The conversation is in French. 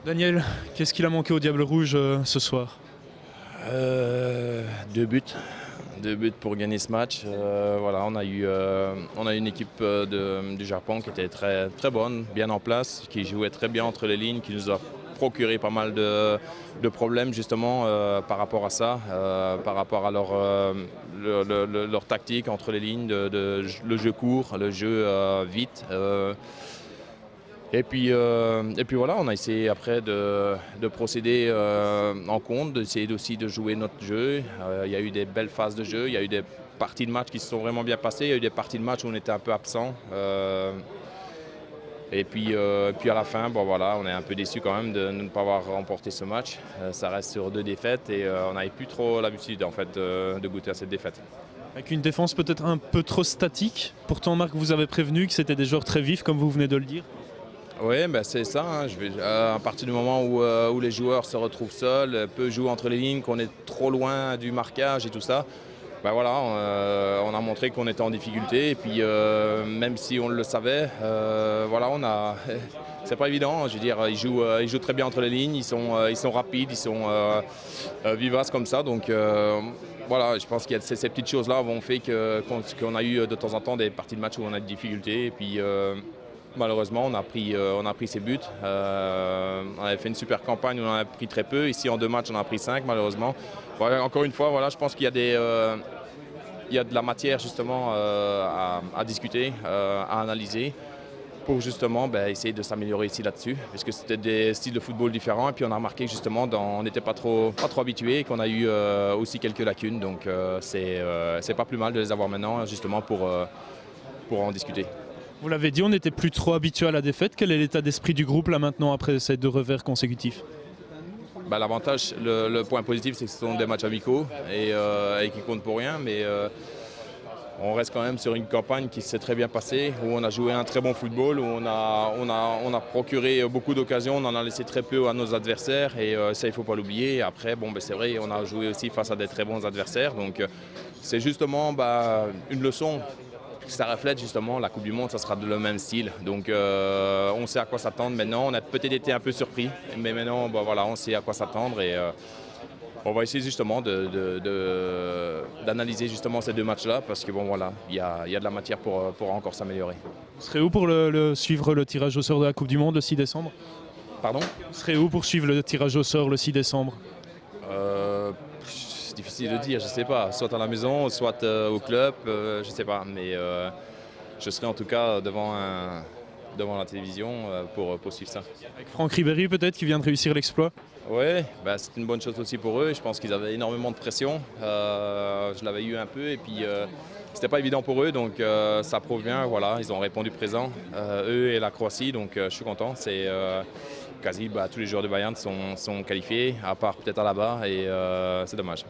Daniel, qu'est-ce qu'il a manqué au Diable Rouge ce soir? Deux buts. Deux buts pour gagner ce match. Voilà, on a une équipe du Japon qui était très, très bonne, bien en place, qui jouait très bien entre les lignes, qui nous a procuré pas mal de problèmes justement par rapport à ça, par rapport à leur tactique entre les lignes, le jeu court, le jeu vite. Et puis voilà, on a essayé après de procéder en compte, d'essayer aussi de jouer notre jeu. Il y a eu des belles phases de jeu, il y a eu des parties de match qui se sont vraiment bien passées, il y a eu des parties de match où on était un peu absent. Et puis à la fin, bon voilà, on est un peu déçu quand même de ne pas avoir remporté ce match. Ça reste sur 2 défaites et on n'avait plus trop l'habitude en fait de goûter à cette défaite. Avec une défense peut-être un peu trop statique. Pourtant, Marc vous avait prévenu que c'était des joueurs très vifs, comme vous venez de le dire. Oui, ben c'est ça. À partir du moment où les joueurs se retrouvent seuls, peu jouent entre les lignes, qu'on est trop loin du marquage et tout ça, ben voilà, on a montré qu'on était en difficulté. Et puis même si on le savait, voilà, c'est pas évident. Je veux dire, ils jouent très bien entre les lignes, ils sont rapides, ils sont vivaces comme ça. Donc voilà, je pense qu'il y a ces petites choses-là ont fait qu'on a eu de temps en temps des parties de match où on a des difficultés. Et puis malheureusement, on a pris ses buts. On avait fait une super campagne, on en a pris très peu. Ici, en 2 matchs, on en a pris 5, malheureusement. Voilà, encore une fois, voilà, je pense qu'il y a il y a de la matière justement à discuter, à analyser, pour justement essayer de s'améliorer ici là-dessus, puisque c'était des styles de football différents. Et puis on a remarqué justement on n'était pas trop habitués et qu'on a eu aussi quelques lacunes. Donc c'est pas plus mal de les avoir maintenant, justement pour en discuter. Vous l'avez dit, on n'était plus trop habitué à la défaite. Quel est l'état d'esprit du groupe là maintenant après ces 2 revers consécutifs? L'avantage, le point positif, c'est que ce sont des matchs amicaux et qui comptent pour rien. Mais on reste quand même sur une campagne qui s'est très bien passée, où on a joué un très bon football, où on a procuré beaucoup d'occasions, on en a laissé très peu à nos adversaires et ça, il ne faut pas l'oublier. Après, c'est vrai, on a joué aussi face à des très bons adversaires. Donc c'est justement une leçon. Ça reflète justement la Coupe du Monde, ça sera de le même style. Donc on sait à quoi s'attendre maintenant. On a peut-être été un peu surpris, mais maintenant voilà, on sait à quoi s'attendre et on va essayer justement d'analyser justement ces 2 matchs-là parce que voilà, il y a de la matière pour encore s'améliorer. Vous serez où pour suivre le tirage au sort de la Coupe du Monde le 6 décembre? Pardon? Vous serez où pour suivre le tirage au sort le 6 décembre? C'est difficile de dire, je ne sais pas. Soit à la maison, soit au club, je ne sais pas. Mais je serai en tout cas devant la télévision pour suivre ça. Avec Franck Ribéry peut-être qui vient de réussir l'exploit? Oui, c'est une bonne chose aussi pour eux. Je pense qu'ils avaient énormément de pression. Je l'avais eu un peu et puis c'était pas évident pour eux. Donc ça prouve bien, voilà, ils ont répondu présent, eux et la Croatie. Donc je suis content. C'est quasi tous les joueurs de Bayern sont qualifiés, à part peut-être Alaba et c'est dommage.